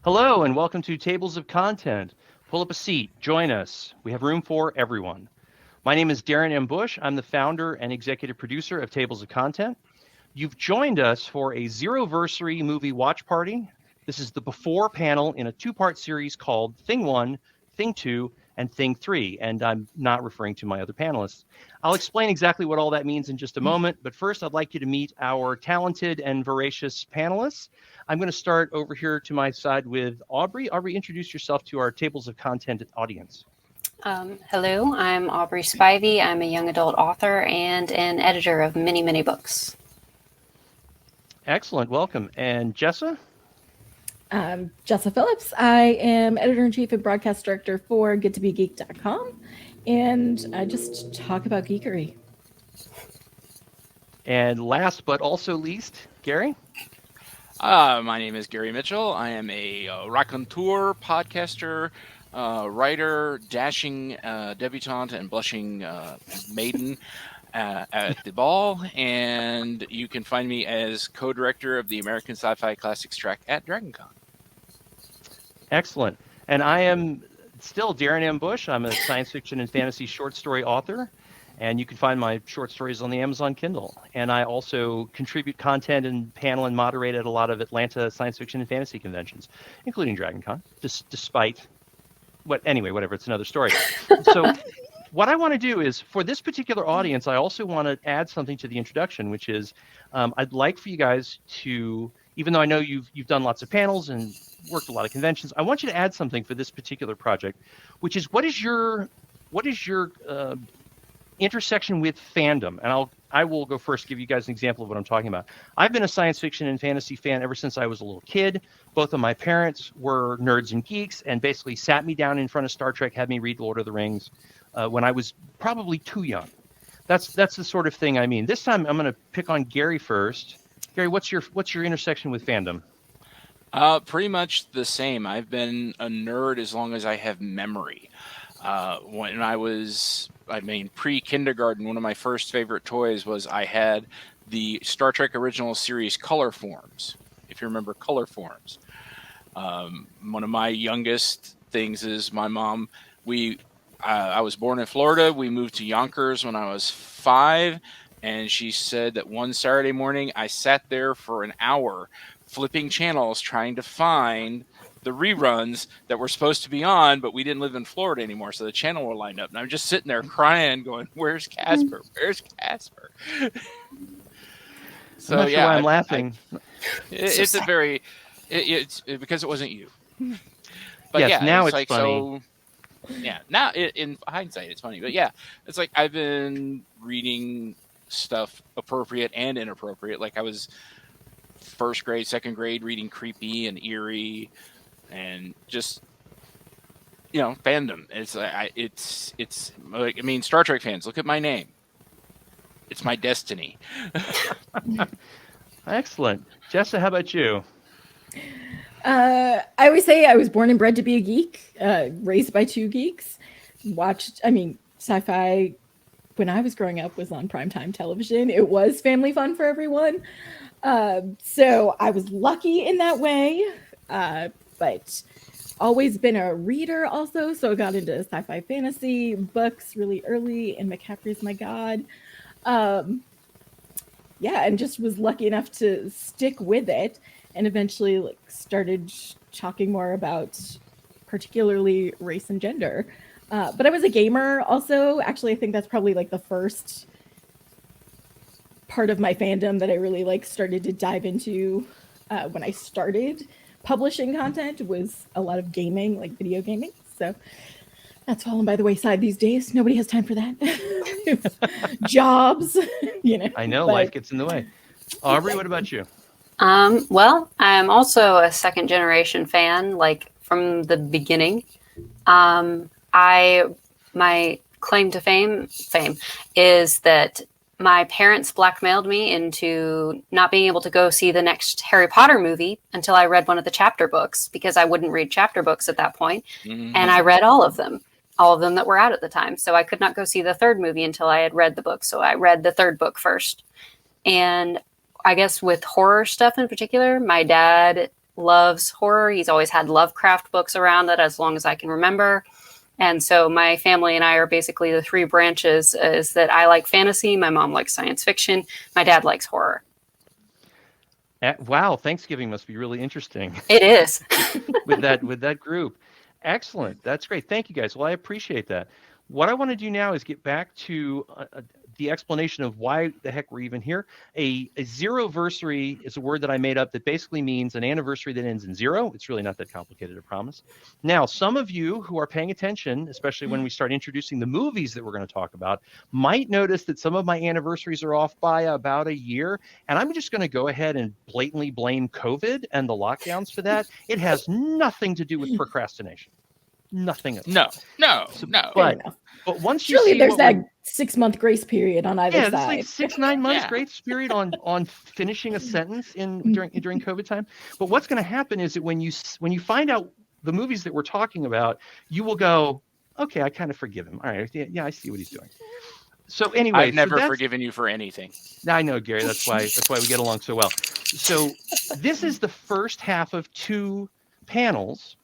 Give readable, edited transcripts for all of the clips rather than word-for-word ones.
Hello and welcome to Tables of Content. Pull up a seat, join us. We have room for everyone. My name is Darren M. Bush. I'm the founder and executive producer of Tables of Content. You've joined us for a Zeroversary movie watch party. This is the before panel in a two-part series called Thing 1, Thing 2, and Thing 3, and I'm not referring to my other panelists. I'll explain exactly what all that means in just a moment, but first I'd like you to meet our talented and voracious panelists. I'm going to start over here to my side with Aubrey. Aubrey, introduce yourself to our Tables of Content audience. Hello, I'm Aubrey Spivey. I'm a young adult author and an editor of many, many books. Excellent. Welcome. And Jessa? I'm Jessa Phillips. I am editor-in-chief and broadcast director for GetToBeGeek.com, and I just talk about geekery. And last but also least, Gary? My name is Gary Mitchel. I am a raconteur, podcaster, writer, dashing debutante, and blushing maiden at the ball. And you can find me as co-director of the American Sci-Fi Classics track at DragonCon. Excellent. And I am still Darren M. Bush. I'm a science fiction and fantasy short story author. And you can find my short stories on the Amazon Kindle. And I also contribute content and panel and moderate at a lot of Atlanta science fiction and fantasy conventions, including DragonCon, despite whatever, it's another story. So what I want to do is, for this particular audience, I also want to add something to the introduction, which is I'd like for you guys to, even though I know you've done lots of panels and worked a lot of conventions, I want you to add something for this particular project, which is what is your intersection with fandom? And I will go first, give you guys an example of what I'm talking about. I've been a science fiction and fantasy fan ever since I was a little kid. Both of my parents were nerds and geeks and basically sat me down in front of Star Trek, had me read Lord of the Rings when I was probably too young. That's the sort of thing I mean. This time I'm going to pick on Gary first. Gary, what's your intersection with fandom? Pretty much the same. I've been a nerd as long as I have memory. When I was, pre-kindergarten, one of my first favorite toys was I had the Star Trek original series color forms, if you remember color forms. One of my youngest things is my mom, I was born in Florida. We moved to Yonkers when I was 5, and she said that one Saturday morning I sat there for an hour flipping channels trying to find the reruns that were supposed to be on, but we didn't live in Florida anymore, so the channel were lined up. And I'm just sitting there crying, going, "Where's Casper? Where's Casper?" So I'm not sure why I'm laughing. It's because it wasn't you. But yes, yeah, now it's like, funny. So, yeah, now in hindsight, it's funny. But yeah, it's like I've been reading stuff appropriate and inappropriate. Like I was first grade, second grade reading creepy and eerie. And just, fandom. It's like, Star Trek fans, look at my name. It's my destiny. Excellent. Jessa, how about you? I always say I was born and bred to be a geek, raised by two geeks. Sci-fi when I was growing up was on primetime television. It was family fun for everyone. So I was lucky in that way. But always been a reader also, so I got into sci-fi fantasy books really early, and McCaffrey's my god. And just was lucky enough to stick with it, and eventually started talking more about particularly race and gender. But I was a gamer also. Actually, I think that's probably the first part of my fandom that I really started to dive into when I started publishing content was a lot of gaming, video gaming. So that's fallen by the wayside these days. Nobody has time for that. Jobs, I know, life gets in the way. Aubrey, what about you? Well, I'm also a second generation fan, from the beginning. My claim to fame is that my parents blackmailed me into not being able to go see the next Harry Potter movie until I read one of the chapter books, because I wouldn't read chapter books at that point. Mm-hmm. And I read all of them that were out at the time. So I could not go see the third movie until I had read the book. So I read the third book first. And I guess with horror stuff in particular, my dad loves horror. He's always had Lovecraft books around that as long as I can remember. And so my family and I are basically the three branches, is that I like fantasy, my mom likes science fiction, my dad likes horror. Wow, Thanksgiving must be really interesting It is. with that group. Excellent. That's great. Thank you, guys. Well, I appreciate that. What I want to do now is get back to the explanation of why the heck we're even here. A zeroversary is a word that I made up that basically means an anniversary that ends in zero. It's really not that complicated, I promise. Now, some of you who are paying attention, especially when we start introducing the movies that we're going to talk about, might notice that some of my anniversaries are off by about a year. And I'm just going to go ahead and blatantly blame COVID and the lockdowns for that. It has nothing to do with procrastination. Nothing at all. No. But once you Surely see there's that 6-month grace period on either it's side. like 6-9 months Yeah. grace period on finishing a sentence during COVID time. But what's going to happen is that when you find out the movies that we're talking about, you will go, okay, I kind of forgive him. All right, yeah, I see what he's doing. So anyway, I've never forgiven you for anything. I know, Gary. That's why we get along so well. So this is the first half of 2 panels.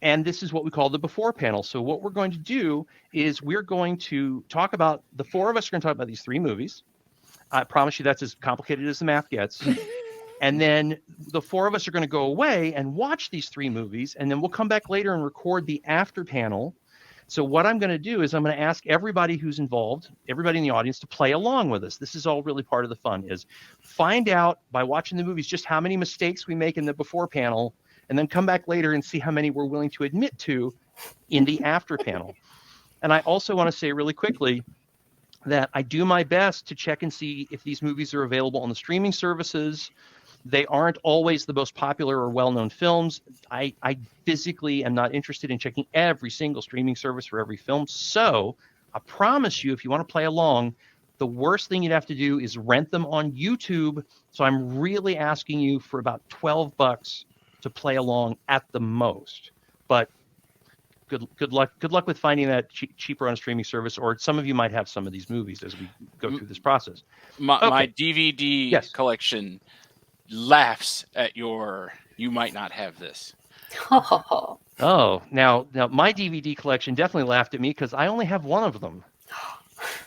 And this is what we call the before panel. So what we're going to do is we're going to talk about, the 4 of us are going to talk about these 3 movies. I promise you that's as complicated as the math gets. And then the 4 of us are going to go away and watch these 3 movies. And then we'll come back later and record the after panel. So what I'm going to do is I'm going to ask everybody who's involved, everybody in the audience, to play along with us. This is all really part of the fun, is find out by watching the movies just how many mistakes we make in the before panel, and then come back later and see how many we're willing to admit to in the after panel. And I also want to say really quickly that I do my best to check and see if these movies are available on the streaming services. They aren't always the most popular or well-known films. I physically am not interested in checking every single streaming service for every film. So I promise you, if you want to play along, the worst thing you'd have to do is rent them on YouTube. So I'm really asking you for about $12 to play along at the most. But good luck with finding that cheaper on a streaming service, or some of you might have some of these movies as we go through this process. My DVD collection laughs at you might not have this. Oh, now my DVD collection definitely laughed at me because I only have one of them.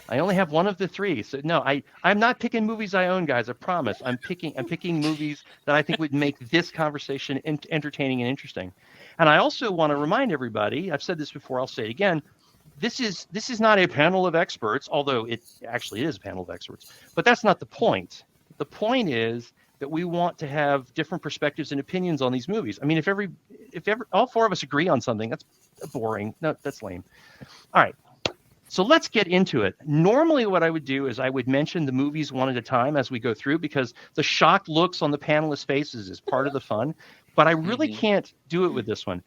I only have one of the 3. So no, I'm not picking movies I own, guys. I promise. I'm picking movies that I think would make this conversation entertaining and interesting. And I also want to remind everybody, I've said this before, I'll say it again, this is not a panel of experts, although it actually is a panel of experts. But that's not the point. The point is that we want to have different perspectives and opinions on these movies. I mean, if all 4 of us agree on something, that's boring. No, that's lame. All right. So let's get into it. Normally what I would do is I would mention the movies one at a time as we go through, because the shocked looks on the panelists' faces is part of the fun. But I really can't do it with this one.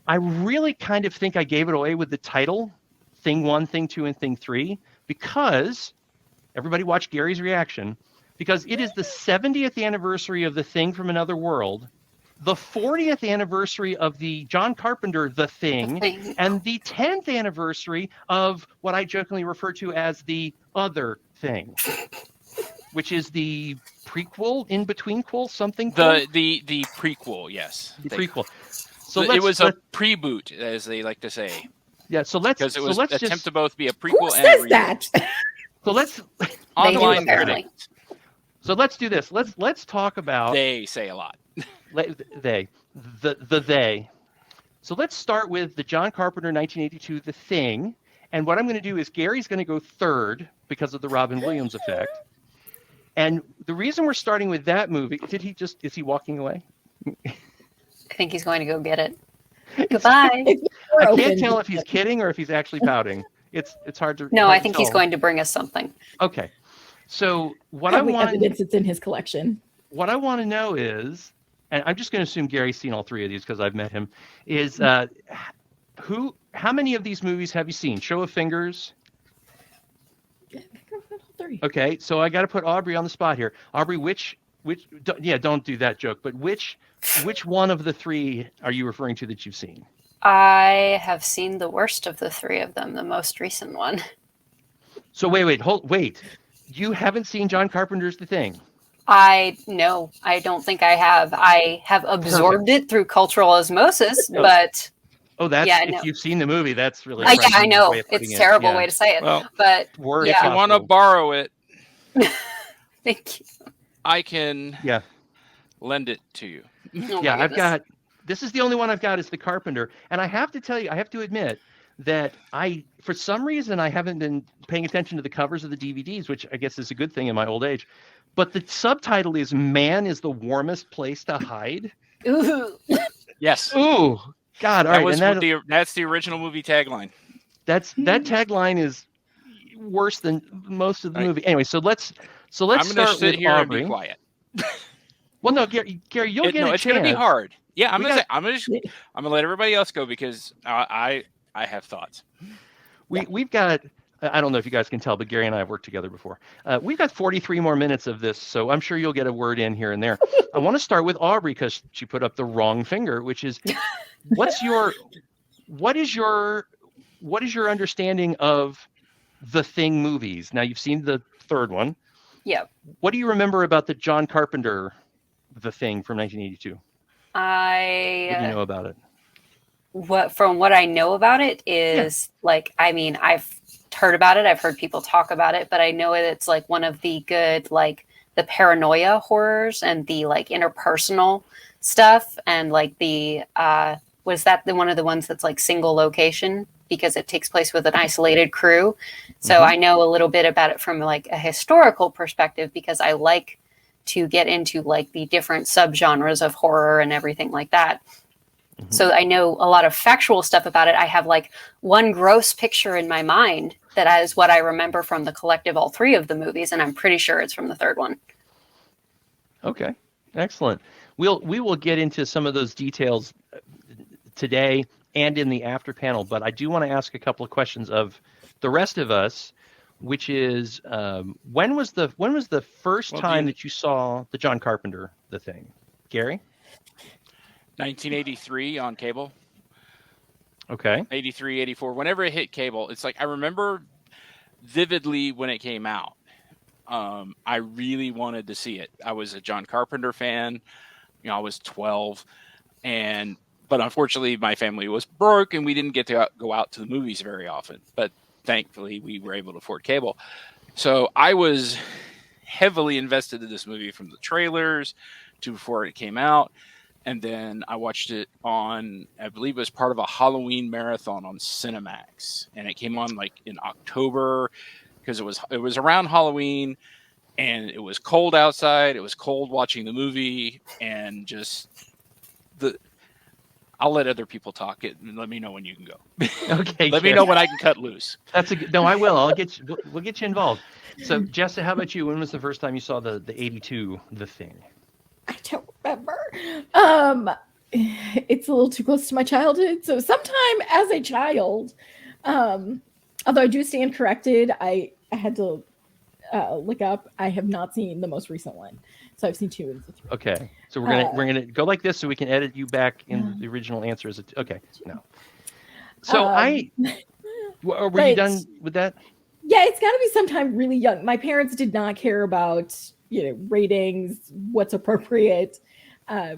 I really kind of think I gave it away with the title, Thing 1, Thing 2, and Thing 3, because everybody watched Gary's reaction, because it is the 70th anniversary of The Thing from Another World, the 40th anniversary of the John Carpenter The Thing, and the 10th anniversary of what I jokingly refer to as the Other Thing, which is the prequel, in-between-quel, something? The prequel, yes. The prequel. So it was a pre-boot, as they like to say. Yeah, because it was attempt just to both be a prequel Who and a says reboot. that? So let's Online apparently. critics. So let's do this. Let's talk about They say a lot. they. So let's start with the John Carpenter 1982 The Thing. And what I'm going to do is Gary's going to go third because of the Robin Williams effect. And the reason we're starting with that movie, is he walking away? I think he's going to go get it. Goodbye. I can't tell if he's kidding or if he's actually pouting. It's hard to No, hard I to think he's tell. going to bring us something. Okay. So what I want evidence it's in his collection. What I want to know is, and I'm just going to assume Gary's seen all 3 of these because I've met him, is how many of these movies have you seen? Show of fingers. Yeah, I think I've got all 3. Okay, so I got to put Aubrey on the spot here. Aubrey, don't do that joke, but which one of the 3 are you referring to that you've seen? I have seen the worst of the 3 of them, the most recent one. So wait. You haven't seen John Carpenter's The Thing? I don't think I have. I have absorbed it through cultural osmosis, but that's yeah, if no. you've seen the movie, that's really Yeah, I frightening know way of putting it's a it. terrible Yeah. way to say it, Well, but Worst if you want to possible. borrow it, thank you. I can Yeah. lend it to you. Oh Yeah, my I've goodness. got this is the only one I've got is The Carpenter. And I have to tell you, I have to admit that for some reason, I haven't been paying attention to the covers of the DVDs, which I guess is a good thing in my old age. But the subtitle is "Man is the warmest place to hide." Ooh. Yes, Ooh, God! All that right, was and that's the original movie tagline. that tagline is worse than most of the All right. movie. Anyway, so let's I'm going to start sit with here Aubrey. and be quiet. Well, no, Gary, you'll get a it's chance. going to be hard. Yeah, I'm We going to got- say I'm going to let everybody else go because I have thoughts. We've got. I don't know if you guys can tell, but Gary and I have worked together before. We've got 43 more minutes of this, so I'm sure you'll get a word in here and there. I want to start with Aubrey because she put up the wrong finger, which is, what is your understanding of the Thing movies? Now you've seen the third one. Yeah. What do you remember about the John Carpenter, The Thing from 1982? What do you know about it? From what I know about it is I've heard about it. I've heard people talk about it, but I know it's like one of the good, like the paranoia horrors and the like interpersonal stuff. And like was that one of the ones that's like single location because it takes place with an isolated crew. So I know a little bit about it from like a historical perspective because I like to get into like the different subgenres of horror and everything like that. So I know a lot of factual stuff about it. I have like one gross picture in my mind that is what I remember from the collective, all three of the movies, and I'm pretty sure it's from the third one. Okay, excellent. We will get into some of those details today and in the after panel, but I do want to ask a couple of questions of the rest of us, which is when was the first time that you saw the John Carpenter, The Thing? Gary? 1983 on cable. Okay. 83, 84. Whenever it hit cable, it's like I remember vividly when it came out. I really wanted to see it. I was a John Carpenter fan. I was 12, but unfortunately my family was broke and we didn't get to go out to the movies very often. But thankfully we were able to afford cable. So I was heavily invested in this movie from the trailers to before it came out. And then I watched it on, I believe it was part of a Halloween marathon on Cinemax. And it came on like in October because it was around Halloween and it was cold outside. It was cold watching the movie and just I'll let other people talk it and let me know when you can go. Okay. Let me know when I can cut loose. No, I will. We'll get you involved. So Jessa, how about you? When was the first time you saw the 82 The Thing? I don't remember. It's a little too close to my childhood. So sometime as a child, although I do stand corrected, I had to look up. I have not seen the most recent one. So I've seen 2 and 3. Okay. So we're gonna go like this so we can edit you back in the original answer. Okay. No. So were you done with that? Yeah, it's got to be sometime really young. My parents did not care about ratings, what's appropriate.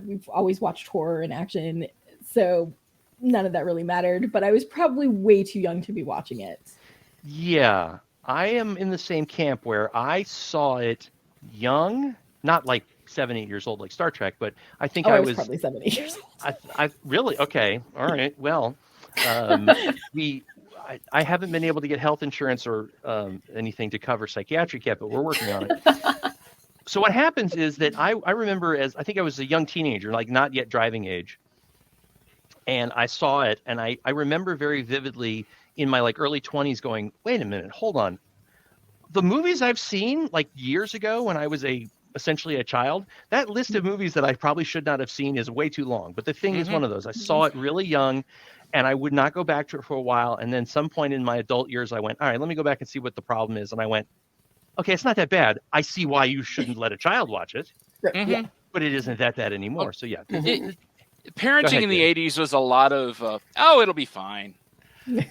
We've always watched horror and action, so none of that really mattered. But I was probably way too young to be watching it. Yeah, I am in the same camp where I saw it young, not like 7, 8 years old like Star Trek, but I think I was probably 7, 8 years old. I really okay. All right. Well, I haven't been able to get health insurance or anything to cover psychiatric yet, but we're working on it. So what happens is that I remember I think I was a young teenager, like not yet driving age. And I saw it and I remember very vividly in my like early 20s going, wait a minute, hold on. The movies I've seen like years ago when I was essentially a child, that list of movies that I probably should not have seen is way too long. But The Thing is one of those. I saw it really young and I would not go back to it for a while. And then some point in my adult years, I went, all right, let me go back and see what the problem is. And I went, okay, it's not that bad. I see why you shouldn't let a child watch it. Right. Yeah. But it isn't that bad anymore. So yeah. Parenting in the 80s was a lot of, it'll be fine.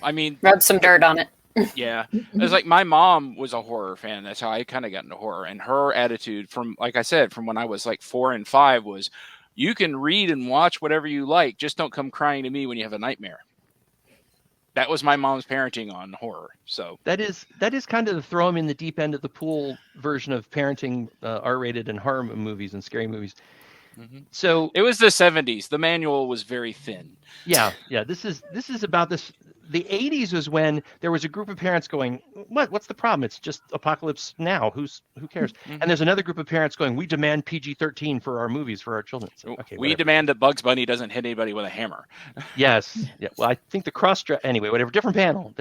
I mean, Rub some dirt on it. Yeah. It's like my mom was a horror fan. That's how I kind of got into horror. And her attitude from, like I said, from when I was like 4 and 5 was, you can read and watch whatever you like. Just don't come crying to me when you have a nightmare. That was my mom's parenting on horror. So that is kind of the throw them in the deep end of the pool version of parenting R-rated and horror movies and scary movies. So it was the 70s. The manual was very thin. Yeah. This is about this. The 80s was when there was a group of parents going, what's the problem? It's just apocalypse now. Who cares? And there's another group of parents going, we demand PG-13 for our movies for our children. So, okay, we demand that Bugs Bunny doesn't hit anybody with a hammer. Yes. Yeah. Well, I think the cross anyway, whatever. Different panel.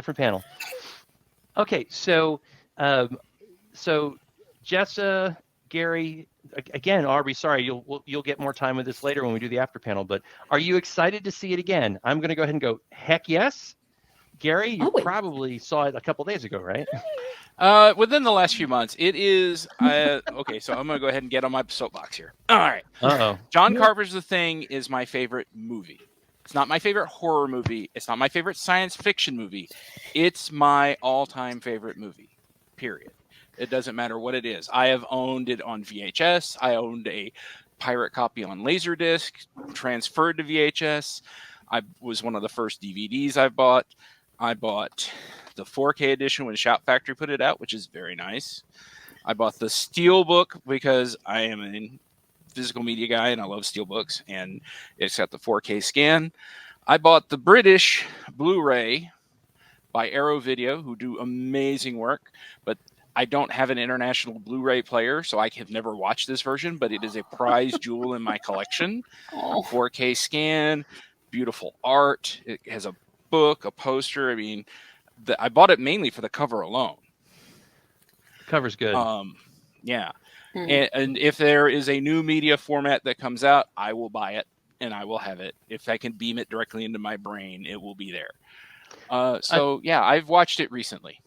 Okay. So Jessa, Gary, again, Aubrey, sorry, you'll get more time with this later when we do the after panel, but are you excited to see it again? I'm going to go ahead and go, heck yes. Gary, you probably saw it a couple days ago, right? Within the last few months. It is, okay, so I'm going to go ahead and get on my soapbox here. All right. John Carpenter's The Thing is my favorite movie. It's not my favorite horror movie. It's not my favorite science fiction movie. It's my all-time favorite movie, period. It doesn't matter what it is. I have owned it on VHS. I owned a pirate copy on Laserdisc, transferred to VHS. I was one of the first DVDs I bought. I bought the 4K edition when Shout Factory put it out, which is very nice. I bought the Steelbook because I am a physical media guy and I love Steelbooks, and it's got the 4K scan. I bought the British Blu-ray by Arrow Video, who do amazing work, but I don't have an international Blu-ray player, so I have never watched this version, but it is a prized jewel in my collection. 4K scan, beautiful art. It has a book, a poster. I mean, I bought it mainly for the cover alone. Cover's good. Yeah. And if there is a new media format that comes out, I will buy it and I will have it. If I can beam it directly into my brain, it will be there. Yeah, I've watched it recently.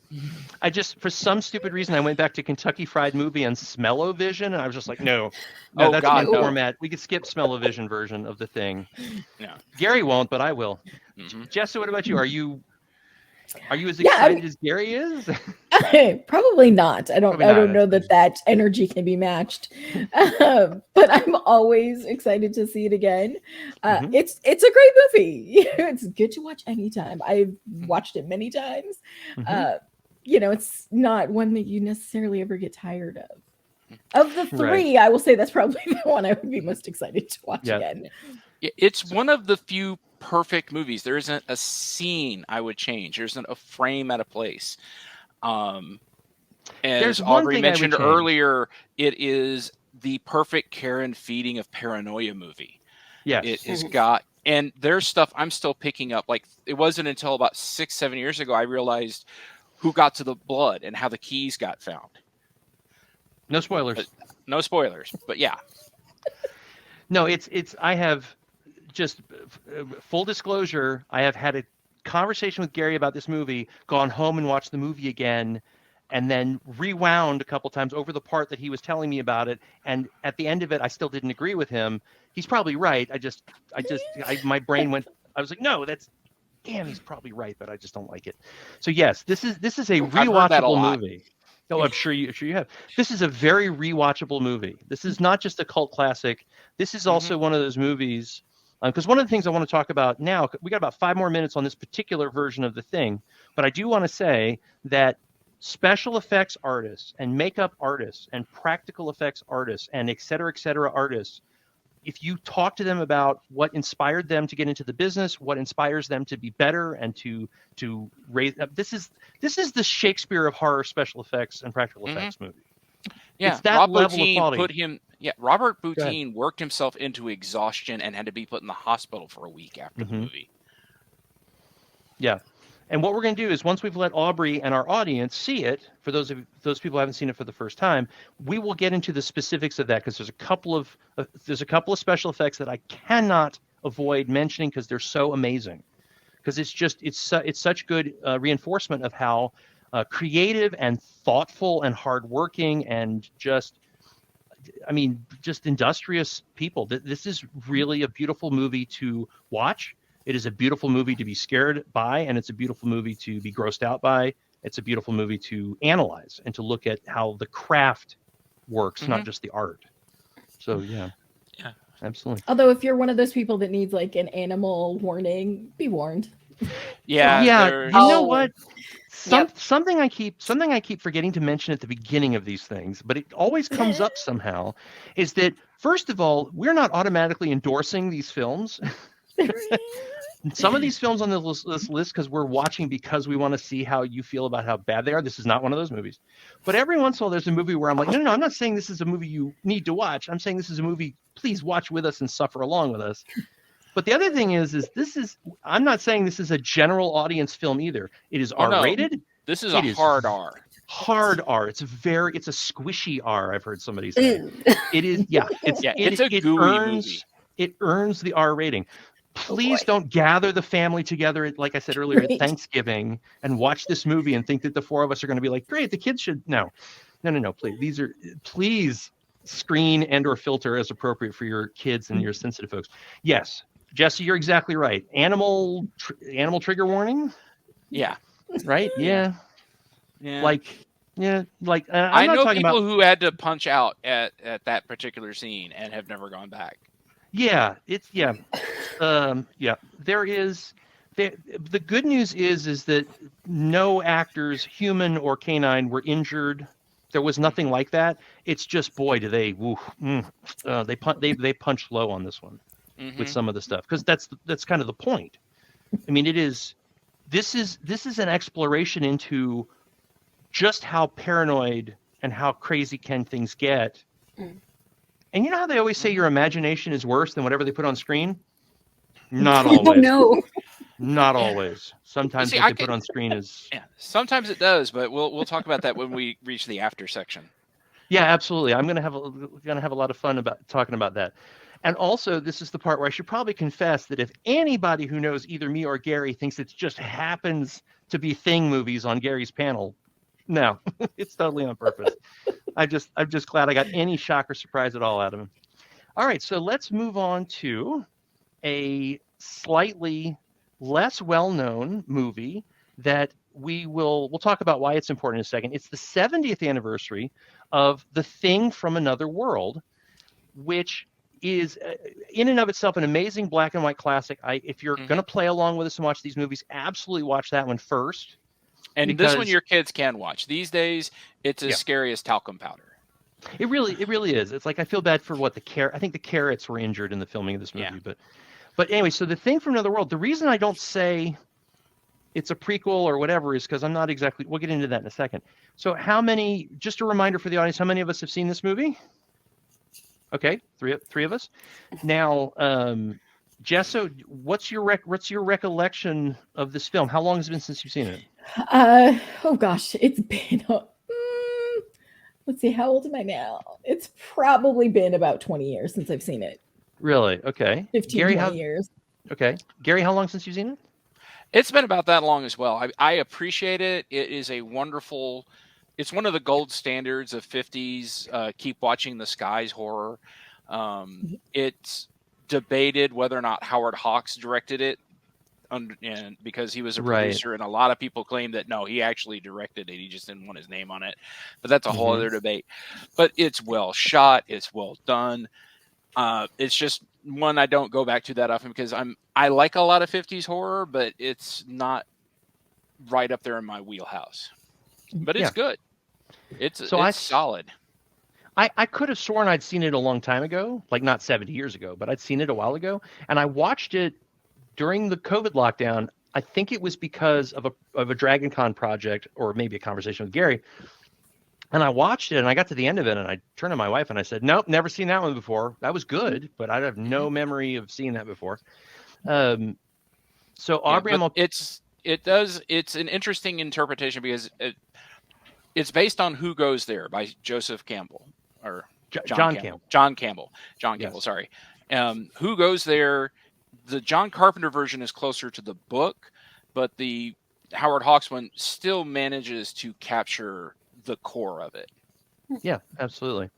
I just, for some stupid reason, I went back to Kentucky Fried Movie and Smell-O-Vision, and I was just like, no, that's a new format. We could skip Smell-O-Vision version of The Thing. Yeah. Gary won't, but I will. Jessa, what about you? Are you as excited as Gary is? Probably not. I don't know that energy can be matched. But I'm always excited to see it again. It's a great movie. It's good to watch anytime. I've watched it many times. It's not one that you necessarily ever get tired of. Of the three, I will say that's probably the one I would be most excited to watch again. It's one of the few perfect movies. There isn't a scene I would change. There isn't a frame out of place. As Aubrey mentioned earlier, it is the perfect Karen feeding of paranoia movie. Yes. It has got, and there's stuff I'm still picking up. Like, it wasn't until about 6-7 years ago I realized who got to the blood and how the keys got found. No spoilers. No spoilers, but yeah. No, I have just full disclosure. I have had a conversation with Gary about this movie, gone home and watched the movie again, and then rewound a couple times over the part that he was telling me about it. And at the end of it, I still didn't agree with him. He's probably right. My brain went, I was like, no, he's probably right, but I just don't like it. So yes, this is a rewatchable movie. Oh, I'm sure you have. This is a very rewatchable movie. This is not just a cult classic. This is also one of those movies, because one of the things I want to talk about now, we got about 5 more minutes on this particular version of The Thing, but I do want to say that special effects artists and makeup artists and practical effects artists and et cetera artists, if you talk to them about what inspired them to get into the business, what inspires them to be better and to raise up, this is the Shakespeare of horror special effects and practical effects movie. Yeah, it's that level of quality. Robert Boutin worked himself into exhaustion and had to be put in the hospital for a week after the movie. Yeah. And what we're going to do is, once we've let Aubrey and our audience see it, for those people who haven't seen it for the first time, we will get into the specifics of that, because there's a couple of special effects that I cannot avoid mentioning because they're so amazing. Because it's such good reinforcement of how creative and thoughtful and hardworking and just industrious people. This is really a beautiful movie to watch. It is a beautiful movie to be scared by, and it's a beautiful movie to be grossed out by It's a beautiful movie to analyze and to look at how the craft works, not just the art. So yeah, absolutely. Although if you're one of those people that needs like an animal warning, be warned. Yeah. You know Oh. what? Yep. Something I keep forgetting to mention at the beginning of these things, but it always comes up somehow, is that first of all, we're not automatically endorsing these films. Some of these films on this list because we're watching because we want to see how you feel about how bad they are. This is not one of those movies. But every once in a while, there's a movie where I'm like, no, I'm not saying this is a movie you need to watch. I'm saying this is a movie, please watch with us and suffer along with us. But the other thing is I'm not saying this is a general audience film either. It is R-rated. No. This is a hard R. Hard R. It's a squishy R. I've heard somebody say. It is. Yeah. It's a gooey movie. It earns the R rating. Please don't gather the family together, like I said earlier, at Thanksgiving and watch this movie and think that the four of us are going to be like, great, the kids should. No, please. Please screen and or filter as appropriate for your kids and your sensitive folks. Yes, Jesse, you're exactly right. Animal trigger warning. Yeah. Right. Yeah. Yeah. I know people who had to punch out at that particular scene and have never gone back. Yeah, there is. The good news is that no actors, human or canine, were injured. There was nothing like that. It's just, boy, do they they punch low on this one with some of the stuff, because that's kind of the point. I mean, this is an exploration into just how paranoid and how crazy can things get. And you know how they always say your imagination is worse than whatever they put on screen? Not always. No. Not always. Sometimes what they put on screen is... Yeah, sometimes it does, but we'll talk about that when we reach the after section. Yeah, absolutely. I'm gonna have a lot of fun about talking about that. And also, this is the part where I should probably confess that if anybody who knows either me or Gary thinks it just happens to be Thing movies on Gary's panel, no, it's totally on purpose. I'm just glad I got any shock or surprise at all out of him. All right, so let's move on to a slightly less well-known movie that we'll talk about why it's important in a second. It's the 70th anniversary of The Thing from Another World, which is in and of itself an amazing black and white classic. If you're going to play along with us and watch these movies, absolutely watch that one first. And this one your kids can watch. These days, it's as scary as talcum powder. It really is. It's like, I feel bad for I think the carrots were injured in the filming of this movie. Yeah. But anyway, so The Thing from Another World, the reason I don't say it's a prequel or whatever is because I'm not exactly, we'll get into that in a second. So just a reminder for the audience, how many of us have seen this movie? Okay, three of us. Now, Jessa, what's your recollection of this film? How long has it been since you've seen it? Oh gosh, it's been. Let's see, how old am I now? It's probably been about 20 years since I've seen it. Really? Okay. 20 years. Okay, Gary, how long since you've seen it? It's been about that long as well. I appreciate it. It is a wonderful. It's one of the gold standards of 50s. Keep watching the skies horror. It's debated whether or not Howard Hawks directed it, and because he was a producer, and a lot of people claim that no, he actually directed it. He just didn't want his name on it. But that's a whole other debate. But it's well shot. It's well done. It's just one I don't go back to that often because I like a lot of 50s horror, but it's not right up there in my wheelhouse. But it's good. It's solid. I could have sworn I'd seen it a long time ago, like not 70 years ago, but I'd seen it a while ago. And I watched it during the COVID lockdown. I think it was because of a DragonCon project or maybe a conversation with Gary. And I watched it and I got to the end of it and I turned to my wife and I said, nope, never seen that one before. That was good, but I have no memory of seeing that before. So Aubrey, it's an interesting interpretation because it's based on Who Goes There by Joseph Campbell or John Campbell. John Campbell. Sorry. Who Goes There? The John Carpenter version is closer to the book, but the Howard Hawks one still manages to capture the core of it. Yeah, absolutely.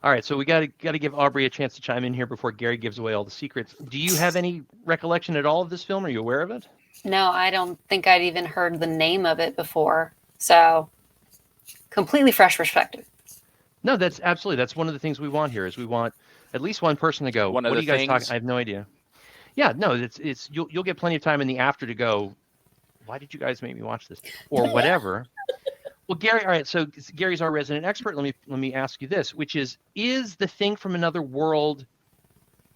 All right, so we got to give Aubrey a chance to chime in here before Gary gives away all the secrets. Do you have any recollection at all of this film? Are you aware of it? No, I don't think I'd even heard the name of it before. So completely fresh perspective. No, that's absolutely. That's one of the things we want here is we want at least one person to go, One what of are the you guys talking? things. I have no idea. Yeah, no, it's you'll get plenty of time in the after to go, why did you guys make me watch this? Or whatever. Well, Gary, all right, so Gary's our resident expert. Let me ask you this, which is The Thing from Another World,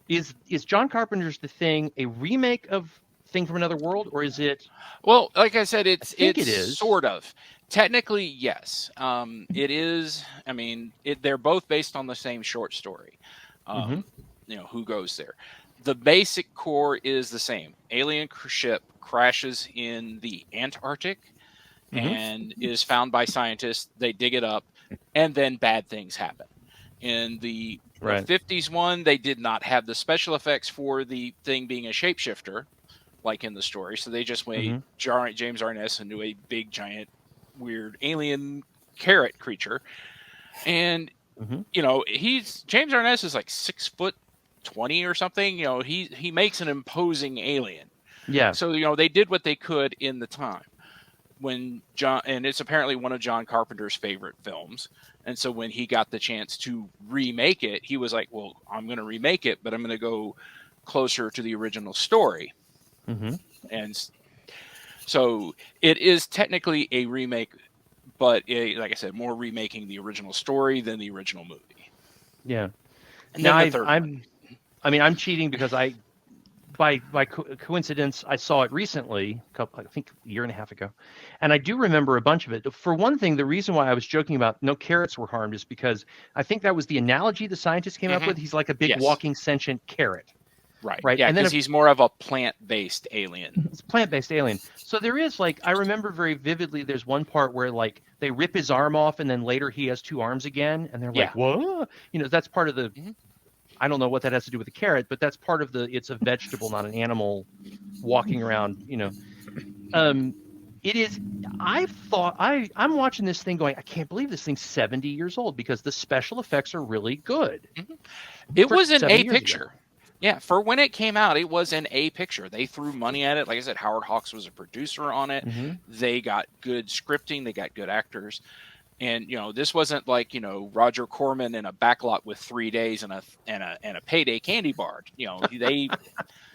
is John Carpenter's The Thing a remake of Thing from Another World, or is it? Well, like I said, it's think it is. sort of. Technically, yes. It is. I mean, they're both based on the same short story. You know, who goes there? The basic core is the same. Alien ship crashes in the Antarctic and is found by scientists. They dig it up, and then bad things happen. In the 50s one, they did not have the special effects for the thing being a shapeshifter, like in the story. So they just made James Arness into a big, giant, weird alien carrot creature. And, you know, James Arness is like 6'20" or something. You know, he makes an imposing alien. Yeah. So, you know, they did what they could in the time. And it's apparently one of John Carpenter's favorite films. And so when he got the chance to remake it, he was like, well, I'm going to remake it, but I'm going to go closer to the original story. And so it is technically a remake, but like I said, more remaking the original story than the original movie. Yeah. And now I'm cheating because by coincidence, I saw it recently, I think a year and a half ago, and I do remember a bunch of it. For one thing, the reason why I was joking about no carrots were harmed is because I think that was the analogy the scientist came up with. He's like a big walking sentient carrot. Right. Yeah, and then because he's more of a plant-based alien. It's a plant-based alien. So there is I remember very vividly, there's one part where they rip his arm off and then later he has two arms again. And they're like, what? You know, that's part of the, I don't know what that has to do with the carrot, but that's part of it's a vegetable, not an animal walking around, you know. It is, I'm watching this thing going, I can't believe this thing's 70 years old because the special effects are really good. It was an A picture. Yeah, for when it came out, it was an A picture. They threw money at it. Like I said, Howard Hawks was a producer on it. They got good scripting. They got good actors. And, you know, this wasn't like, you know, Roger Corman in a backlot with 3 days and a payday candy bar. You know, they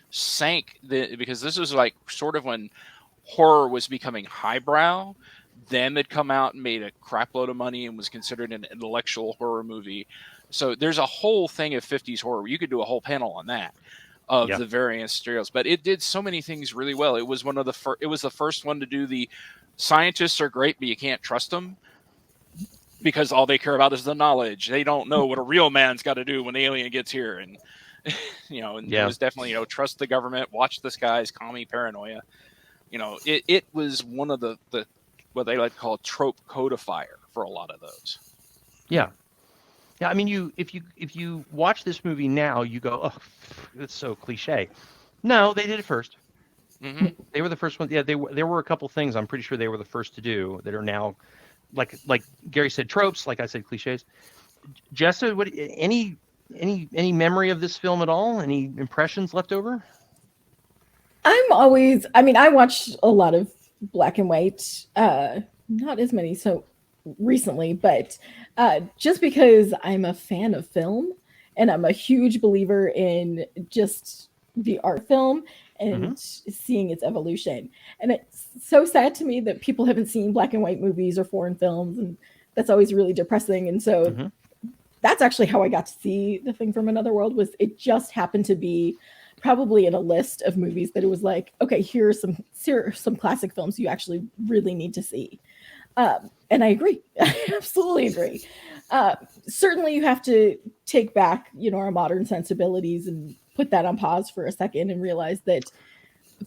sank because this was like sort of when horror was becoming highbrow. Them had come out and made a crap load of money and was considered an intellectual horror movie. So there's a whole thing of 50s horror. You could do a whole panel on that of the various styles, but it did so many things really well. It was it was the first one to do the scientists are great, but you can't trust them because all they care about is the knowledge. They don't know what a real man's got to do when the alien gets here. And, you know, and it was definitely, you know, trust the government, watch the skies, commie paranoia. You know, it was one of the what they like to call a trope codifier for a lot of those. Yeah. Yeah, I mean, if you watch this movie now, you go, oh, it's so cliche. No, they did it first. They were the first one. Yeah, there were a couple things I'm pretty sure they were the first to do that are now, like Gary said, tropes. Like I said, cliches. Jessa, any memory of this film at all? Any impressions left over? I watch a lot of black and white, not as many so recently, but just because I'm a fan of film and I'm a huge believer in just the art film and seeing its evolution. And it's so sad to me that people haven't seen black and white movies or foreign films, and that's always really depressing. And so that's actually how I got to see The Thing from Another World. Was it just happened to be probably in a list of movies that it was like, okay, here are some classic films you actually really need to see. And I agree. I absolutely agree. Certainly you have to take back, you know, our modern sensibilities and put that on pause for a second and realize that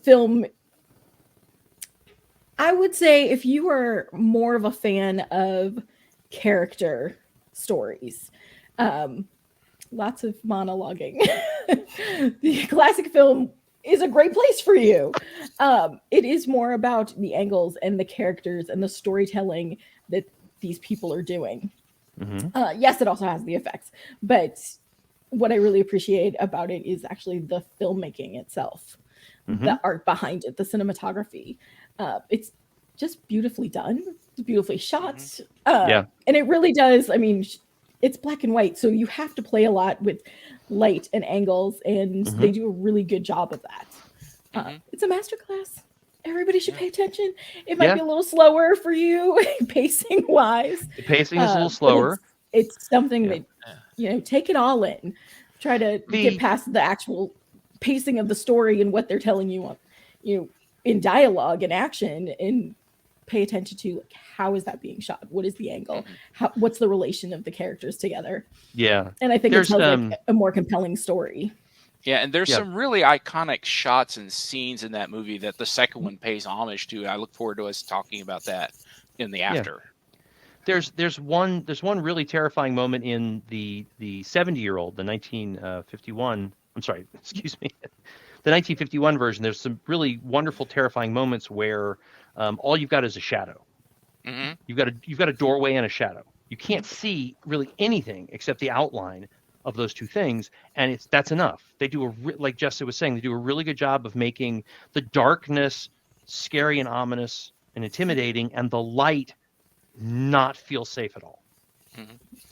film, I would say if you are more of a fan of character stories, lots of monologuing, the classic film is a great place for you. It is more about the angles and the characters and the storytelling that these people are doing. Yes, it also has the effects, but what I really appreciate about it is actually the filmmaking itself, the art behind it, the cinematography. It's just beautifully done. It's beautifully shot. Yeah. And it really does. I mean, it's black and white, so you have to play a lot with light and angles, and they do a really good job of that. It's a masterclass. Everybody should pay attention. It might be a little slower for you, pacing wise. The pacing is a little slower. It's something that, you know, take it all in. Try to get past the actual pacing of the story and what they're telling you, in dialogue and action, and pay attention to, like, how is that being shot? What is the angle? What's the relation of the characters together? Yeah. And I think it tells like a more compelling story. Yeah, and there's some really iconic shots and scenes in that movie that the second one pays homage to. I look forward to us talking about that in the after. There's one really terrifying moment in the 70-year-old, the 1951. I'm sorry, excuse me, the 1951 version. There's some really wonderful, terrifying moments where all you've got is a shadow. You've got a doorway and a shadow. You can't see really anything except the outline of those two things, and that's enough. They do like Jessica was saying, they do a really good job of making the darkness scary and ominous and intimidating, and the light not feel safe at all.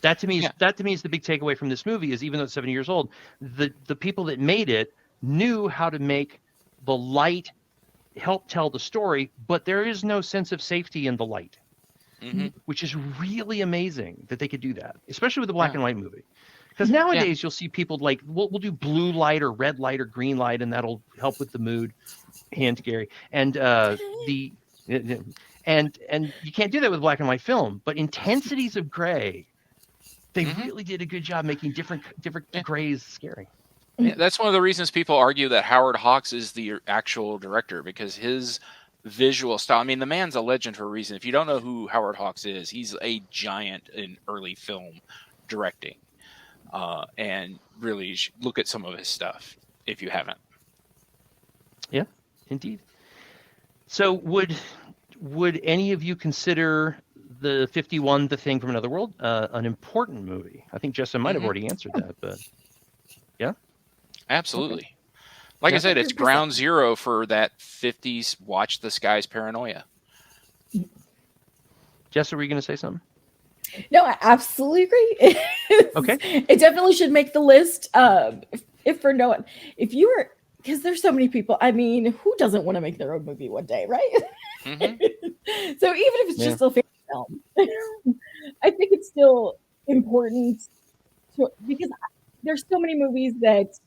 That to me is the big takeaway from this movie. Is even though it's 70 years old, the people that made it knew how to make the light help tell the story, but there is no sense of safety in the light, which is really amazing that they could do that, especially with a black and white movie. Because nowadays you'll see people like, we'll do blue light or red light or green light, and that'll help with the mood. Hint, Gary. And and you can't do that with black and white film. But intensities of gray, they really did a good job making different grays scary. Yeah, that's one of the reasons people argue that Howard Hawks is the actual director, because his visual style. I mean, the man's a legend for a reason. If you don't know who Howard Hawks is, he's a giant in early film directing. And really, you should look at some of his stuff if you haven't. Yeah, indeed. So would any of you consider the 51, The Thing from Another World, an important movie? I think Jessica might have already answered that, but yeah? Absolutely. Okay. Like I said, it's ground zero for that 50s watch the skies paranoia. Jessica, were you going to say something? No, I absolutely agree. Okay. It definitely should make the list. If for no one, because there's so many people. I mean, who doesn't want to make their own movie one day, right? So even if it's just a family film, I think it's still important because there's so many movies that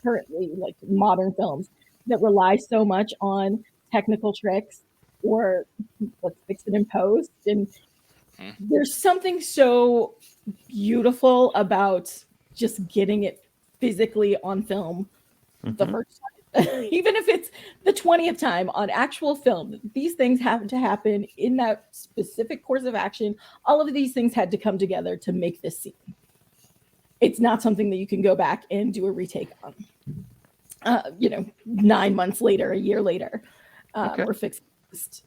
currently, like modern films, that rely so much on technical tricks or let's fix it in post, and there's something so beautiful about just getting it physically on film the first time. Even if it's the 20th time on actual film, these things have to happen in that specific course of action. All of these things had to come together to make this scene. It's not something that you can go back and do a retake on, 9 months later, a year later, or fix it.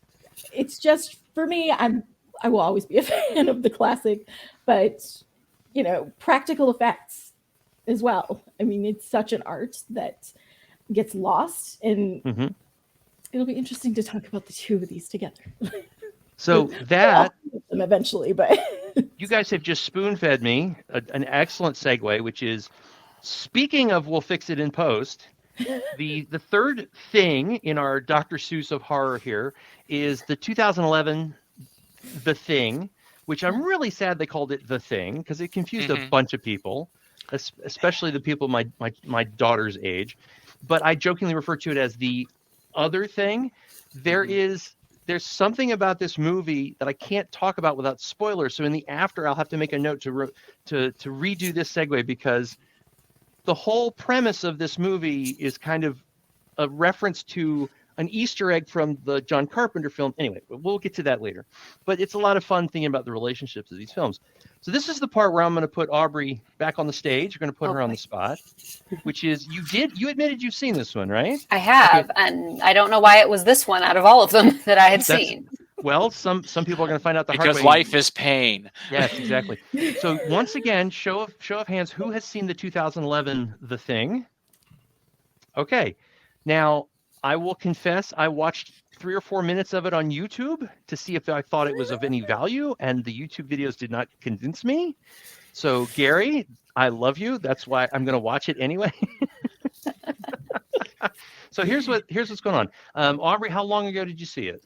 It's just, for me, I will always be a fan of the classic, but, practical effects as well. I mean, it's such an art that gets lost, and it'll be interesting to talk about the two of these together. So that them eventually, but you guys have just spoon-fed me an excellent segue, which is, speaking of we'll fix it in post, the third thing in our Dr. Seuss of horror here is the 2011 The Thing, which I'm really sad they called it The Thing, because it confused a bunch of people, especially the people my daughter's age. But I jokingly refer to it as the other thing. There's something about this movie that I can't talk about without spoilers. So in the after, I'll have to make a note to redo this segue, because the whole premise of this movie is kind of a reference to an Easter egg from the John Carpenter film. Anyway, we'll get to that later. But it's a lot of fun thinking about the relationships of these films. So this is the part where I'm going to put Aubrey back on the stage. You're going to put her on the spot, which is, you admitted you've seen this one, right? I have, and I don't know why it was this one out of all of them that I had seen. Well, some people are going to find out the hard way. Because life is pain. Yes, exactly. So once again, show of hands, who has seen the 2011 The Thing? Okay. Now, I will confess, I watched 3 or 4 minutes of it on YouTube to see if I thought it was of any value, and the YouTube videos did not convince me. So, Gary, I love you. That's why I'm going to watch it anyway. So here's what's going on. Aubrey, how long ago did you see it?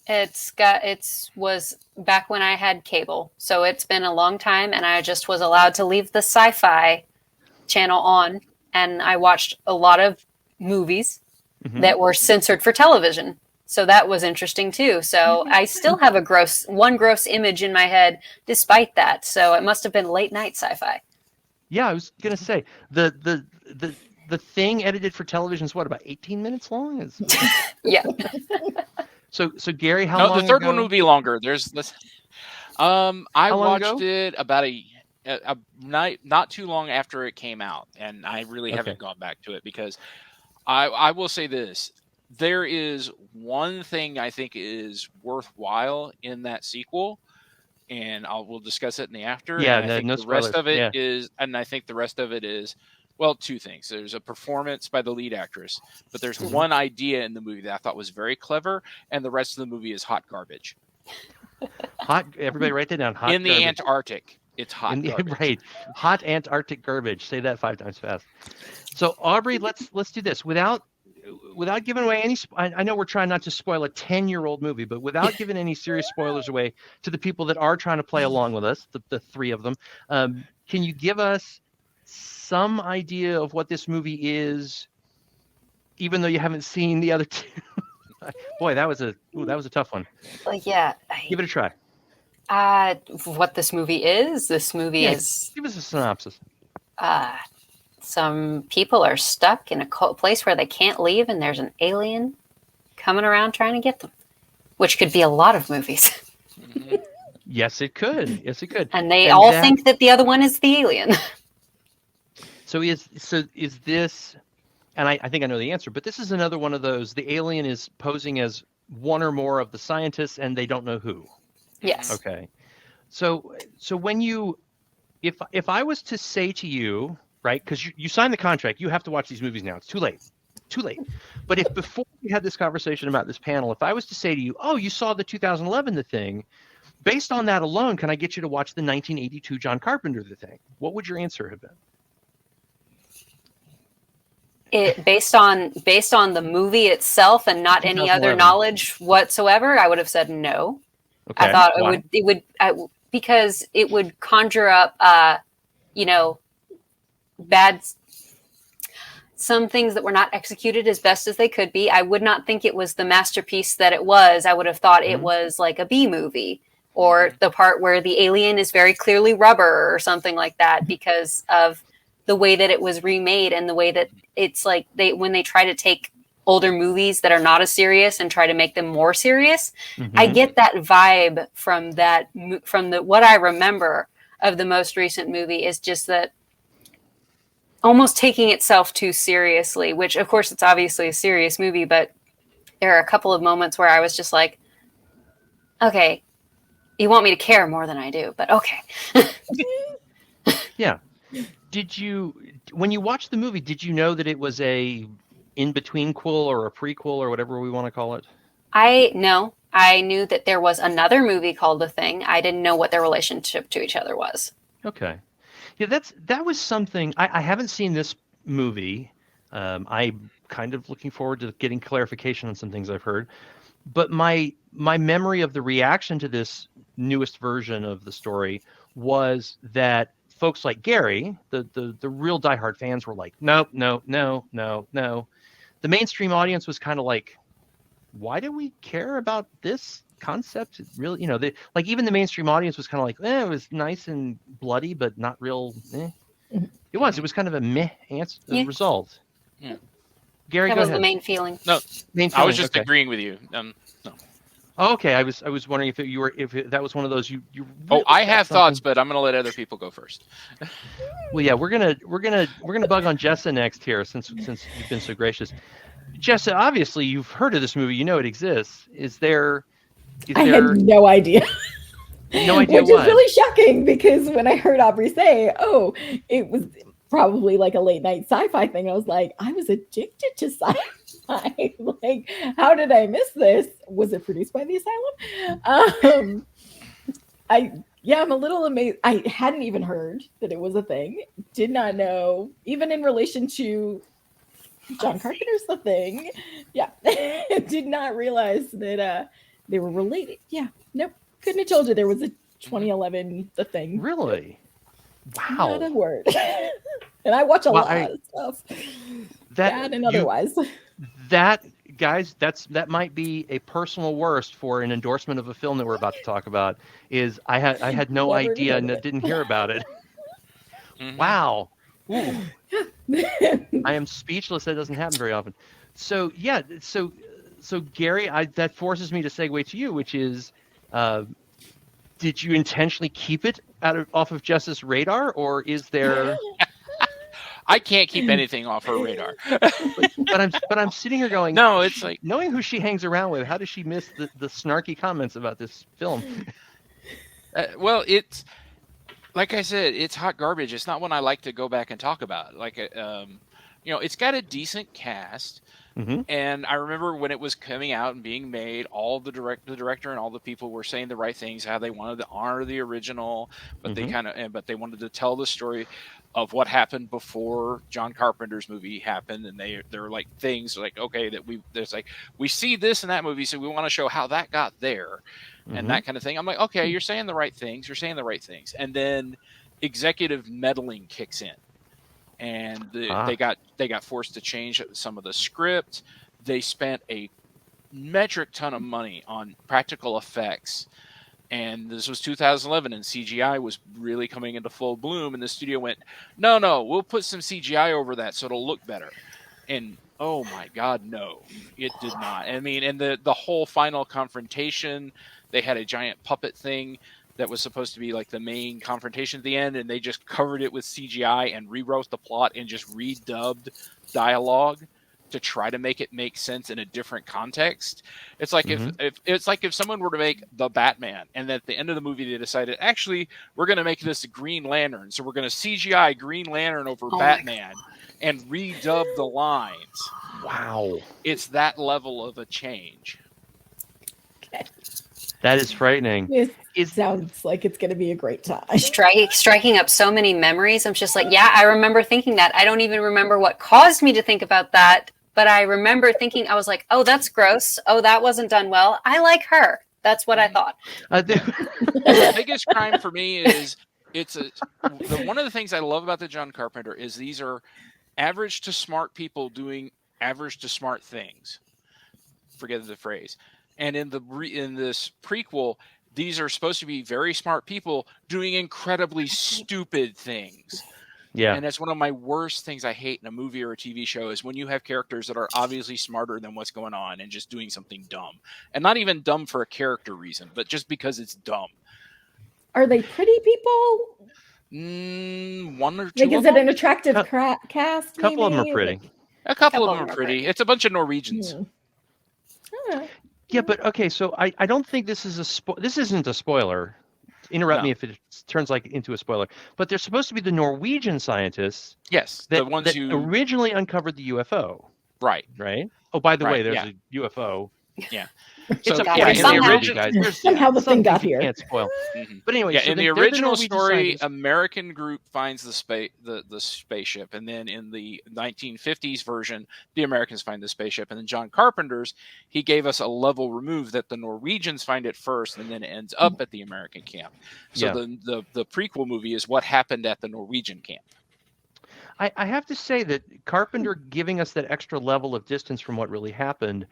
It was back when I had cable, so it's been a long time, and I just was allowed to leave the Sci-Fi channel on, and I watched a lot of movies that were censored for television. So that was interesting too. So I still have one gross image in my head despite that. So it must have been late night Sci-Fi. Yeah, I was gonna say the thing edited for television is what, about 18 minutes long? Yeah. So Gary, how long the third ago? one will be longer. I watched ago? it about a night, not too long after it came out, and I really haven't gone back to it because I will say this. There is one thing I think is worthwhile in that sequel, and we'll discuss it in the after. Yeah, and I think no the rest spoilers. of it is, and I think the rest of it is, well, two things. There's a performance by the lead actress, but there's one idea in the movie that I thought was very clever, and the rest of the movie is hot garbage. Everybody write that down. Hot in the garbage. Antarctic. It's hot garbage. Right. Hot Antarctic garbage. Say that 5 times fast. So Aubrey, let's do this without giving away any. I know we're trying not to spoil a 10-year-old movie, but without giving any serious spoilers away to the people that are trying to play along with us, the 3 of them. Can you give us some idea of what this movie is, even though you haven't seen the other 2? Boy, that was a tough one. Yeah. Give it a try. What this movie is? This movie is. Give us a synopsis. Some people are stuck in a place where they can't leave, and there's an alien coming around trying to get them, which could be a lot of movies. Yes, it could. Yes, it could. And they all think that the other one is the alien. So is this, and I think I know the answer, but this is another one of those, the alien is posing as one or more of the scientists and they don't know who. Yes. Okay. So when if I was to say to you, right, because you signed the contract, you have to watch these movies now. It's too late. But if before we had this conversation about this panel, if I was to say to you, oh, you saw the 2011 The Thing, based on that alone, can I get you to watch the 1982 John Carpenter The Thing? What would your answer have been? Based on the movie itself and not any other knowledge whatsoever, I would have said no. Okay. I thought it would because it would conjure up, some things that were not executed as best as they could be. I would not think it was the masterpiece that it was. I would have thought it was like a B movie, or the part where the alien is very clearly rubber or something like that, because of the way that it was remade and the way that it's like when they try to take older movies that are not as serious and try to make them more serious. I get that vibe from what I remember of the most recent movie is just that almost taking itself too seriously, which of course it's obviously a serious movie, but there are a couple of moments where I was just like, okay, you want me to care more than I do, but okay. Yeah. When you watched the movie, did you know that it was a in-between quill or a prequel or whatever we want to call it? I knew that there was another movie called The Thing. I didn't know what their relationship to each other was. Okay. Yeah, that was something. I haven't seen this movie. I'm kind of looking forward to getting clarification on some things I've heard. But my memory of the reaction to this newest version of the story was that folks like Gary, the real diehard fans, were like, no. The mainstream audience was kind of like, why do we care about this concept? It really, like even the mainstream audience was kind of like, it was nice and bloody, but not real. It was kind of a meh result. Yeah. Gary, that go was ahead. the main feeling. No, Main I was feeling, just okay. agreeing with you. No. Oh, okay, I was wondering if that was one of those you. Oh, really I have something. thoughts, but I'm going to let other people go first. Well, yeah, we're gonna bug on Jessa next here since you've been so gracious. Jessa, obviously you've heard of this movie, you know it exists. I had no idea. No idea Which what? is really shocking because when I heard Aubrey say, "Oh, it was probably like a late night sci-fi thing. I was like, I was addicted to sci-fi. Like, how did I miss this? Was it produced by the Asylum? I'm a little amazed. I hadn't even heard that it was a thing. Did not know, even in relation to John Carpenter's The Thing. Yeah. Did not realize that they were related. Yeah. Nope. Couldn't have told you there was a 2011 The Thing. Really? Not a Wow. word. And I watch a Well, lot of stuff. Bad and otherwise. That, guys, that might be a personal worst for an endorsement of a film that we're about to talk about. Is I had no Never idea heard of and it. didn't hear about it. Mhm. Wow. Ooh. I am speechless. That doesn't happen very often. So yeah, so Gary, that forces me to segue to you, which is, did you intentionally keep it off of Jess's radar, or is there? I can't keep anything off her radar. But I'm sitting here going, No, it's like, knowing who she hangs around with, how does she miss the snarky comments about this film? well, it's like I said, it's hot garbage. It's not one I like to go back and talk about. Like, it's got a decent cast. Mm-hmm. And I remember when it was coming out and being made, all the director and all the people were saying the right things, how they wanted to honor the original, but they wanted to tell the story of what happened before John Carpenter's movie happened. And they're like things like, okay, we see this in that movie, so we want to show how that got there, and that kind of thing. I'm like, okay, you're saying the right things. You're saying the right things. And then executive meddling kicks in. And they got forced to change some of the script. They spent a metric ton of money on practical effects, and this was 2011, and CGI was really coming into full bloom. And the studio went, "No, we'll put some CGI over that so it'll look better." And oh my God, no, it did not. I mean, and the whole final confrontation, they had a giant puppet thing that was supposed to be like the main confrontation at the end, and they just covered it with CGI and rewrote the plot and just redubbed dialogue to try to make it make sense in a different context. It's like if someone were to make The Batman, and at the end of the movie they decided, actually, we're going to make this Green Lantern, so we're going to CGI Green Lantern over Batman and redub the lines. Wow. It's that level of a change. Okay. That is frightening. It sounds like it's going to be a great time. Striking up so many memories. I'm just like, yeah, I remember thinking that. I don't even remember what caused me to think about that, but I remember thinking, I was like, oh, that's gross. Oh, that wasn't done well. I like her. That's what I thought. The biggest crime for me is one of the things I love about the John Carpenter is these are average to smart people doing average to smart things. Forget the phrase. And in this prequel, these are supposed to be very smart people doing incredibly stupid things. Yeah. And that's one of my worst things I hate in a movie or a TV show is when you have characters that are obviously smarter than what's going on and just doing something dumb. And not even dumb for a character reason, but just because it's dumb. Are they pretty people? One or two. Like, is it an attractive cast? A couple of them maybe? are pretty. A couple of them are pretty. It's a bunch of Norwegians. Yeah, but okay, so I don't think this is this isn't a spoiler. Interrupt me if it turns into a spoiler. But they're supposed to be the Norwegian scientists. Yes, the ones that who originally uncovered the UFO. Right. Oh, by the way, there's a UFO. Yeah. It's So, a yeah, in somehow- the original, guys. Somehow the thing got here. Can't spoil. Mhm. But anyway, Yeah, so in the they're original Norwegian story, scientists. American group finds the spaceship, and then in the 1950s version, the Americans find the spaceship, and then John Carpenter's, he gave us a level removed that the Norwegians find it first, and then it ends up at the American camp. So the prequel movie is what happened at the Norwegian camp. I have to say that Carpenter giving us that extra level of distance from what really happened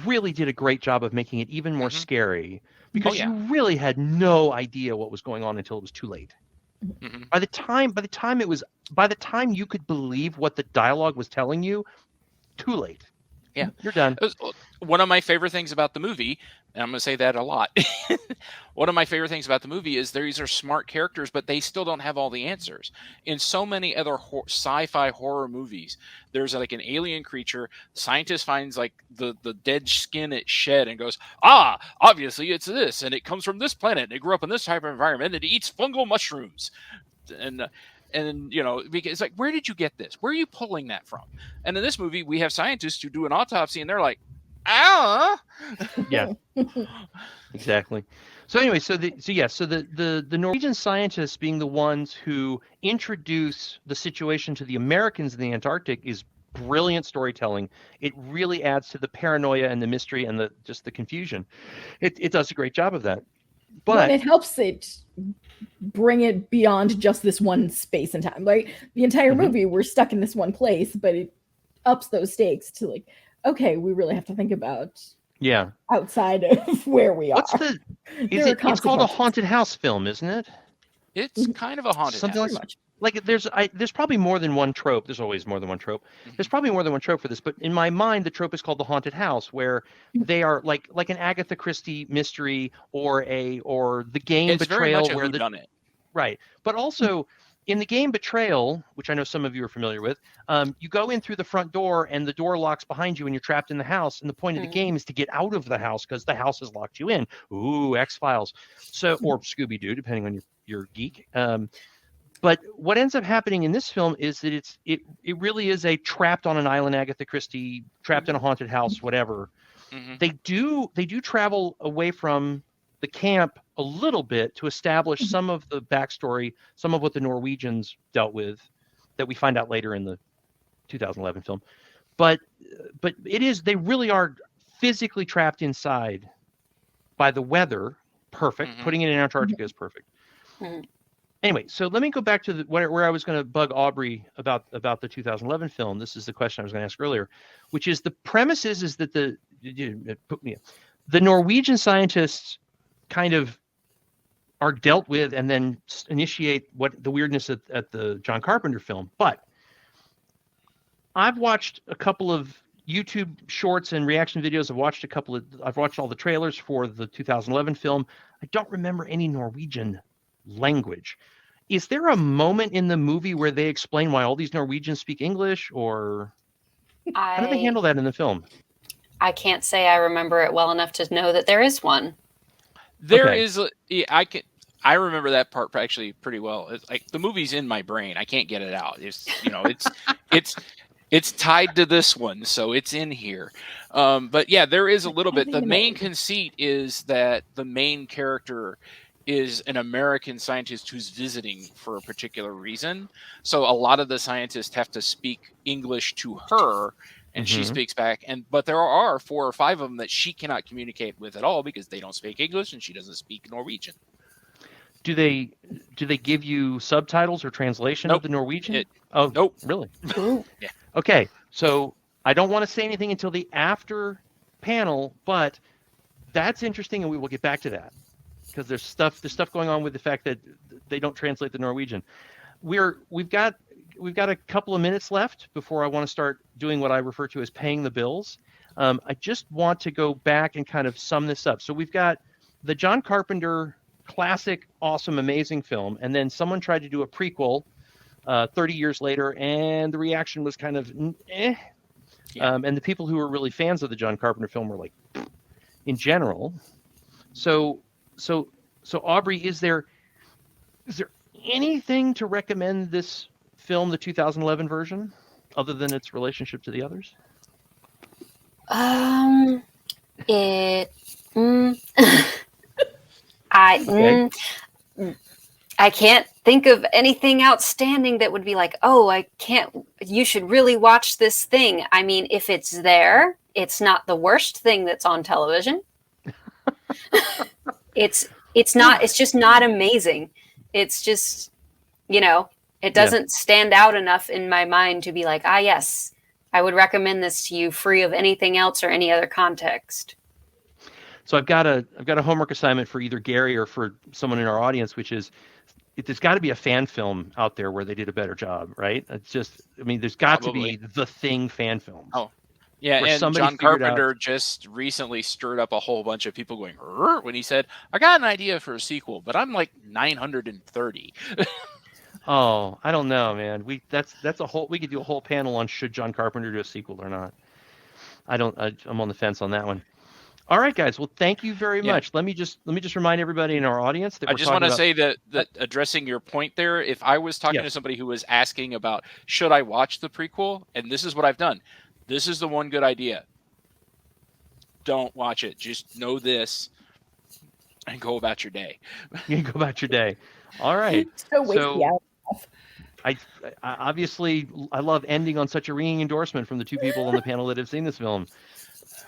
really did a great job of making it even more scary, because you really had no idea what was going on until it was too late. Mm-hmm. By the time you could believe what the dialogue was telling you, too late. Yeah. You're done. One of my favorite things about the movie, and I'm going to say that a lot, one of my favorite things about the movie is these are smart characters, but they still don't have all the answers. In so many other sci-fi horror movies, there's like an alien creature, scientist finds like the dead skin it shed and goes, obviously it's this, and it comes from this planet, and it grew up in this type of environment, and it eats fungal mushrooms. And And, because it's like, where did you get this? Where are you pulling that from? And in this movie, we have scientists who do an autopsy and they're like, Yeah, exactly. So anyway, the Norwegian scientists being the ones who introduce the situation to the Americans in the Antarctic is brilliant storytelling. It really adds to the paranoia and the mystery and the confusion. It does a great job of that. But it helps it bring it beyond just this one space and time. Like the entire movie, we're stuck in this one place, but it ups those stakes to like, okay, we really have to think about outside of where we are. It's called a haunted house film, isn't it? It's kind of a haunted house. Like there's probably more than one trope. There's always more than one trope. There's probably more than one trope for this, but in my mind, the trope is called the haunted house, where they are like an Agatha Christie mystery or the game it's Betrayal, very much where done it. Right, but also in the game Betrayal, which I know some of you are familiar with, you go in through the front door and the door locks behind you and you're trapped in the house. And the point of the game is to get out of the house because the house has locked you in. Ooh, X-Files. So, or Scooby-Doo, depending on your geek. But what ends up happening in this film is that it really is a trapped on an island Agatha Christie, trapped in a haunted house, whatever. They do travel away from the camp a little bit to establish some of the backstory, some of what the Norwegians dealt with that we find out later in the 2011 film. But they really are physically trapped inside by the weather. Perfect. Putting it in Antarctica is perfect. Anyway, so let me go back to where I was going to bug Aubrey about the 2011 film. This is the question I was going to ask earlier, which is the premise is that the Norwegian scientists kind of are dealt with and then initiate what the weirdness at the John Carpenter film. But I've watched a couple of YouTube shorts and reaction videos. I've watched all the trailers for the 2011 film. I don't remember any Norwegian language. Is there a moment in the movie where they explain why all these Norwegians speak English, or how do they handle that in the film? I can't say I remember it well enough to know that there is one. There is. I remember that part actually pretty well. It's like the movie's in my brain. I can't get it out. It's tied to this one, so it's in here. But yeah, there is a little bit. The main conceit is that the main character is an American scientist who's visiting for a particular reason. So a lot of the scientists have to speak English to her, and she speaks back. But there are 4 or 5 of them that she cannot communicate with at all because they don't speak English and she doesn't speak Norwegian. Do they give you subtitles or translation of the Norwegian? Nope. Really? Yeah. Okay, so I don't want to say anything until the after panel, but that's interesting, and we will get back to that because there's stuff going on with the fact that they don't translate the Norwegian. We've got a couple of minutes left before I want to start doing what I refer to as paying the bills. I just want to go back and kind of sum this up. So we've got the John Carpenter classic, awesome, amazing film, and then someone tried to do a prequel 30 years later, and the reaction was kind of eh. Yeah. And the people who were really fans of the John Carpenter film were like, in general. So Aubrey, is there anything to recommend this film, the 2011 version, other than its relationship to the others? I can't think of anything outstanding that would be like, you should really watch this thing. I mean, if it's there, it's not the worst thing that's on television. It's just not amazing. It's just, it doesn't stand out enough in my mind to be like, yes, I would recommend this to you free of anything else or any other context. So I've got a homework assignment for either Gary or for someone in our audience, which is, there's got to be a fan film out there where they did a better job, right? It's just, there's got to be the Thing fan film. Oh, yeah, and John Carpenter just recently stirred up a whole bunch of people going when he said, "I got an idea for a sequel, but I'm like 930." Oh, I don't know, man. We could do a whole panel on should John Carpenter do a sequel or not. I'm on the fence on that one. All right, guys. Well, thank you very Yeah. much. Let me just remind everybody in our audience that I we're just want talking to about. say that addressing your point there, if I was talking to Yes. somebody who was asking about should I watch the prequel, and this is what I've done, this is the one good idea. Don't watch it. Just know this and go about your day. You can go about your day. All right. So wait, yeah. I obviously I love ending on such a ringing endorsement from the two people on the panel that have seen this film.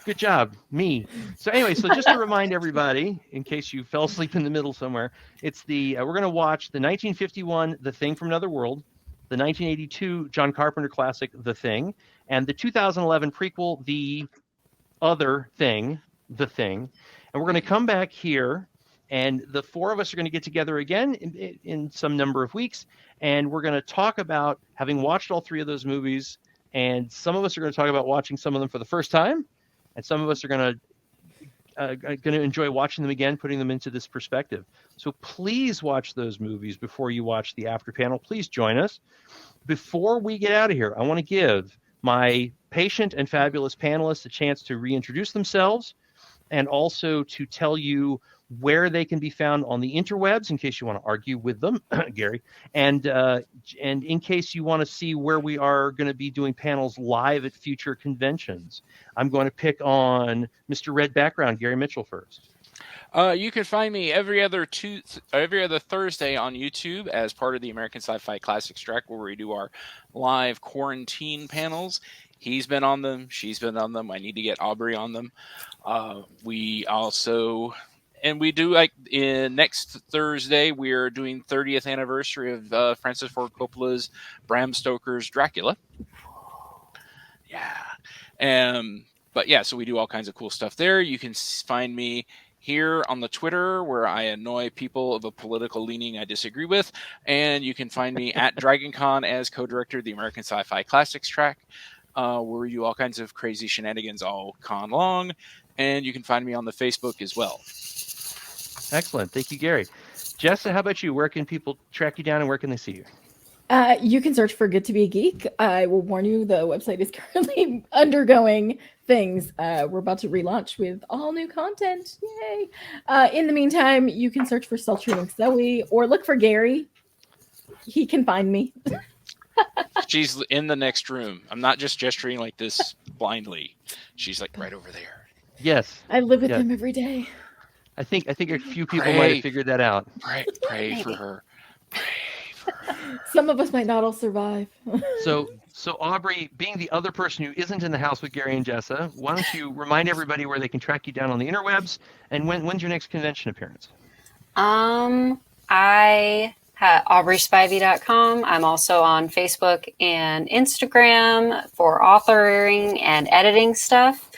Good job, me. So anyway, so just to remind everybody, in case you fell asleep in the middle somewhere, it's the we're going to watch the 1951 The Thing from Another World, the 1982 John Carpenter classic The Thing, and the 2011 prequel The Other Thing, The Thing. And we're going to come back here, and the four of us are going to get together again in some number of weeks, and we're going to talk about having watched all three of those movies, and some of us are going to talk about watching some of them for the first time, and some of us are going to enjoy watching them again, putting them into this perspective. So please watch those movies before you watch the after panel. Please join us. Before we get out of here, I want to give my patient and fabulous panelists a chance to reintroduce themselves and also to tell you where they can be found on the interwebs in case you want to argue with them, Gary, and in case you want to see where we are going to be doing panels live at future conventions. I'm going to pick on Mr. Red Background, Gary Mitchell, first. You can find me every other Thursday on YouTube as part of the American Sci-Fi Classics track, where we do our live quarantine panels. He's been on them. She's been on them. I need to get Aubrey on them. We also, and we do next Thursday, we're doing 30th anniversary of Francis Ford Coppola's Bram Stoker's Dracula. Yeah. But yeah, so we do all kinds of cool stuff there. You can find me here on the Twitter, where I annoy people of a political leaning I disagree with. And you can find me at DragonCon as co-director of the American Sci-Fi Classics track, where we do all kinds of crazy shenanigans all con long. And you can find me on the Facebook as well. Excellent. Thank you, Gary. Jessa, how about you? Where can people track you down and where can they see you? You can search for Good to Be a Geek. I will warn you, the website is currently undergoing things. We're about to relaunch with all new content. Yay! In the meantime, you can search for Sultry and Zoe or look for Gary. He can find me. She's in the next room. I'm not just gesturing like this blindly. She's like right over there. Yes. I live with him every day. I think a few people might have figured that out. Pray for her. Some of us might not all survive. So Aubrey, being the other person who isn't in the house with Gary and Jessa, why don't you remind everybody where they can track you down on the interwebs, and when's your next convention appearance? I have AubreySpivey.com. I'm also on Facebook and Instagram for authoring and editing stuff.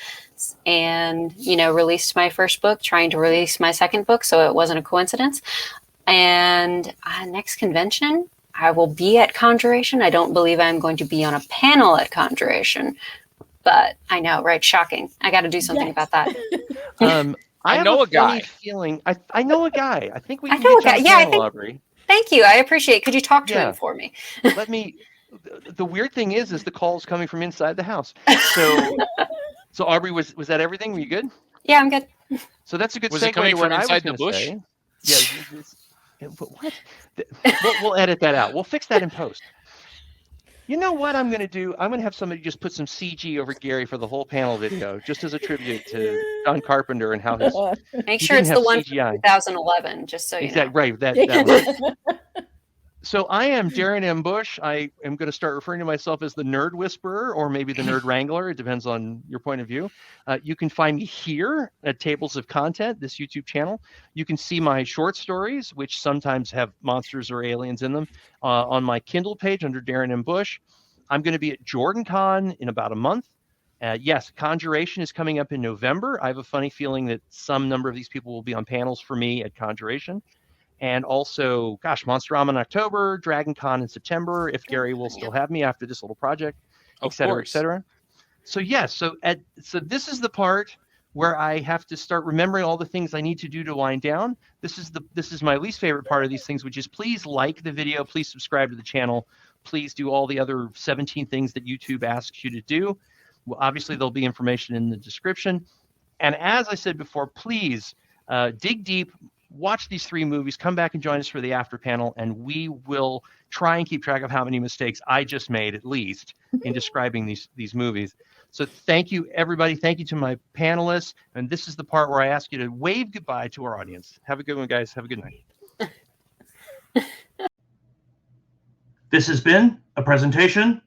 And, released my first book, trying to release my second book, so it wasn't a coincidence. And next convention, I will be at Conjuration. I don't believe I'm going to be on a panel at Conjuration, but I know, right? Shocking. I got to do something about that. I know a guy. Feeling I know a guy. I think we can I know a get guy. Yeah, I think. Aubrey. Thank you. I appreciate it. Could you talk to him for me? The weird thing is the call is coming from inside the house. So Aubrey, was that everything? Were you good? Yeah, I'm good. So that's a good Was segue it coming to what from I inside was the bush? say. Yeah. But what? We'll edit that out. We'll fix that in post. You know what I'm going to do? I'm going to have somebody just put some CG over Gary for the whole panel video, just as a tribute to John Carpenter and how his. Make sure it's the one from CGI. 2011, just so you know. Right. That So I am Darren M. Bush. I am going to start referring to myself as the Nerd Whisperer or maybe the Nerd Wrangler. It depends on your point of view. You can find me here at Tables of Content, this YouTube channel. You can see my short stories, which sometimes have monsters or aliens in them, on my Kindle page under Darren M. Bush. I'm going to be at DragonCon in about a month. Yes, Conjuration is coming up in November. I have a funny feeling that some number of these people will be on panels for me at Conjuration. And also, Monsterama in October, DragonCon in September, if Gary will still have me after this little project, et cetera, et cetera. So yes, so this is the part where I have to start remembering all the things I need to do to wind down. This is my least favorite part of these things, which is please like the video, please subscribe to the channel, please do all the other 17 things that YouTube asks you to do. Well, obviously, there'll be information in the description. And as I said before, please dig deep, watch these 3 movies, come back and join us for the after panel, and we will try and keep track of how many mistakes I just made, at least, in describing these movies. So thank you, everybody. Thank you to my panelists. And this is the part where I ask you to wave goodbye to our audience. Have a good one, guys. Have a good night. This has been a presentation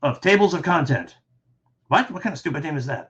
of Tables of Content. What kind of stupid name is that?